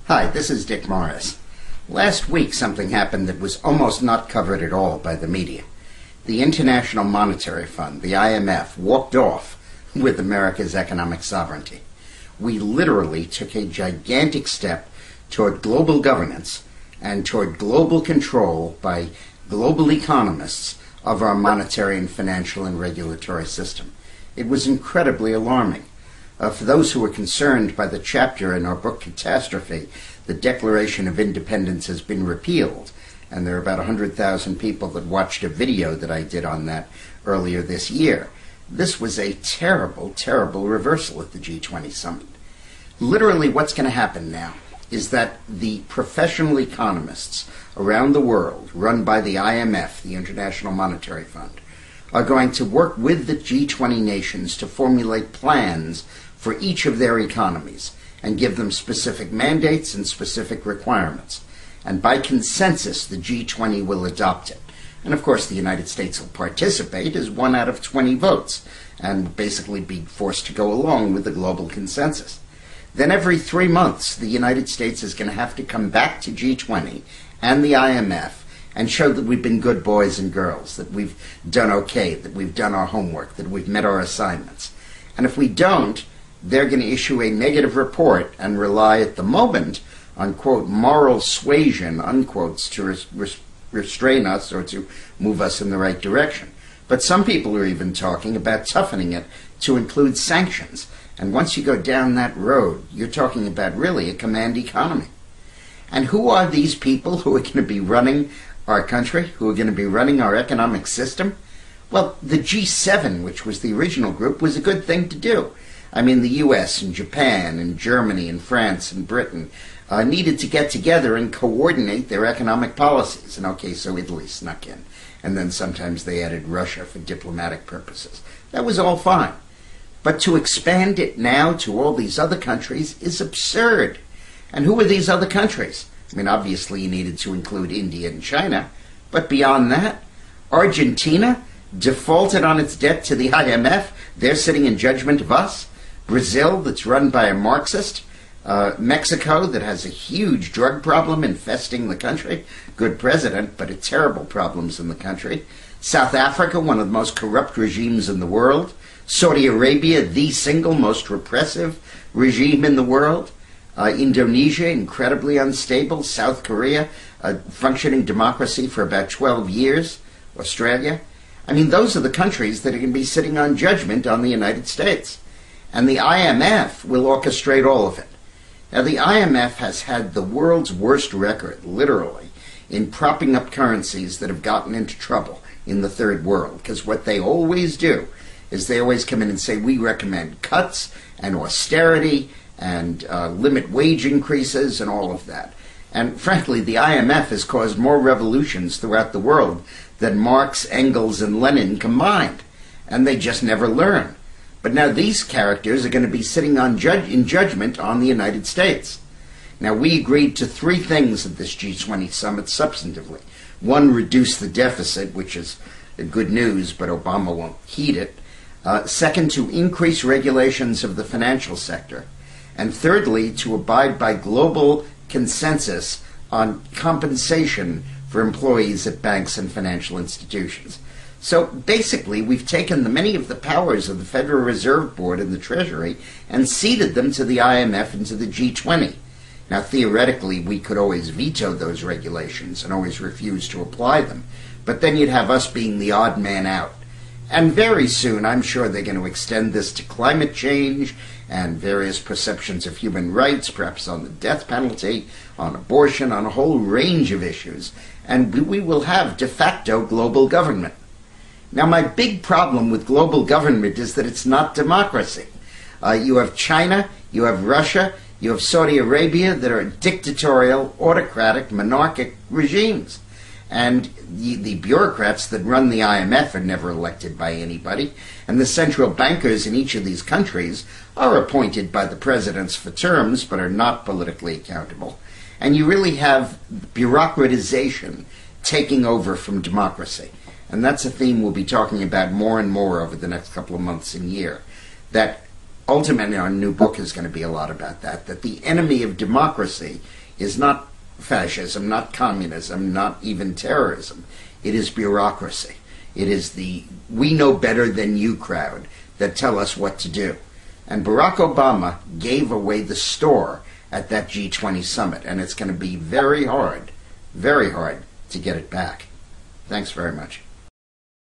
Hi, this is Dick Morris. Last week something happened that was almost not covered at all by the media. The International Monetary Fund, the IMF, walked off with America's economic sovereignty. We literally took a gigantic step toward global governance and toward global control by global economists of our monetary and financial and regulatory system. It was incredibly alarming. For those who were concerned by the chapter in our book Catastrophe, the Declaration of Independence has been repealed, and there are about 100,000 people that watched a video that I did on that earlier this year. This was a terrible, terrible reversal at the G20 summit. Literally what's going to happen now is that the professional economists around the world, run by the IMF, the International Monetary Fund, are going to work with the G20 nations to formulate plans for each of their economies and give them specific mandates and specific requirements. And by consensus, the G20 will adopt it. And of course, the United States will participate as 1 out of 20 votes and basically be forced to go along with the global consensus. Then every 3 months, the United States is going to have to come back to G20 and the IMF and show that we've been good boys and girls, that we've done okay, that we've done our homework, that we've met our assignments. And if we don't, they're going to issue a negative report and rely at the moment on, quote, moral suasion, unquotes, to restrain us or to move us in the right direction. But some people are even talking about toughening it to include sanctions. And once you go down that road, you're talking about really a command economy. And who are these people who are going to be running our country, who are going to be running our economic system? Well, the G7, which was the original group, was a good thing to do. I mean, the US and Japan and Germany and France and Britain needed to get together and coordinate their economic policies. And okay, so Italy snuck in. And then sometimes they added Russia for diplomatic purposes. That was all fine. But to expand it now to all these other countries is absurd. And who are these other countries? I mean, obviously you needed to include India and China. But beyond that, Argentina defaulted on its debt to the IMF. They're sitting in judgment of us. Brazil, that's run by a Marxist. Mexico, that has a huge drug problem infesting the country. Good president, but terrible problems in the country. South Africa, one of the most corrupt regimes in the world. Saudi Arabia, the single most repressive regime in the world. Indonesia, incredibly unstable. South Korea, a functioning democracy for about 12 years. Australia. I mean, those are the countries that are going to be sitting on judgment on the United States. And the IMF will orchestrate all of it. Now, the IMF has had the world's worst record, literally, in propping up currencies that have gotten into trouble in the third world. Because what they always do is they always come in and say, we recommend cuts and austerity and limit wage increases and all of that. And frankly, the IMF has caused more revolutions throughout the world than Marx, Engels, and Lenin combined. And they just never learn. But now these characters are going to be sitting in judgment on the United States. Now, we agreed to 3 things at this G20 summit substantively. 1, reduce the deficit, which is good news, but Obama won't heed it. 2nd, to increase regulations of the financial sector. And thirdly, to abide by global consensus on compensation for employees at banks and financial institutions. So basically, we've taken many of the powers of the Federal Reserve Board and the Treasury and ceded them to the IMF and to the G20. Now, theoretically, we could always veto those regulations and always refuse to apply them. But then you'd have us being the odd man out. And very soon, I'm sure they're going to extend this to climate change and various perceptions of human rights, perhaps on the death penalty, on abortion, on a whole range of issues. And we will have de facto global government. Now, my big problem with global government is that it's not democracy. You have China, you have Russia, you have Saudi Arabia that are dictatorial, autocratic, monarchic regimes. And the bureaucrats that run the IMF are never elected by anybody. And the central bankers in each of these countries are appointed by the presidents for terms, but are not politically accountable. And you really have bureaucratization taking over from democracy. And that's a theme we'll be talking about more and more over the next couple of months and year. That ultimately our new book is going to be a lot about that the enemy of democracy is not fascism, not communism, not even terrorism. It is bureaucracy. It is the we know better than you crowd that tell us what to do. And Barack Obama gave away the store at that G20 summit, and it's going to be very hard to get it back. Thanks very much.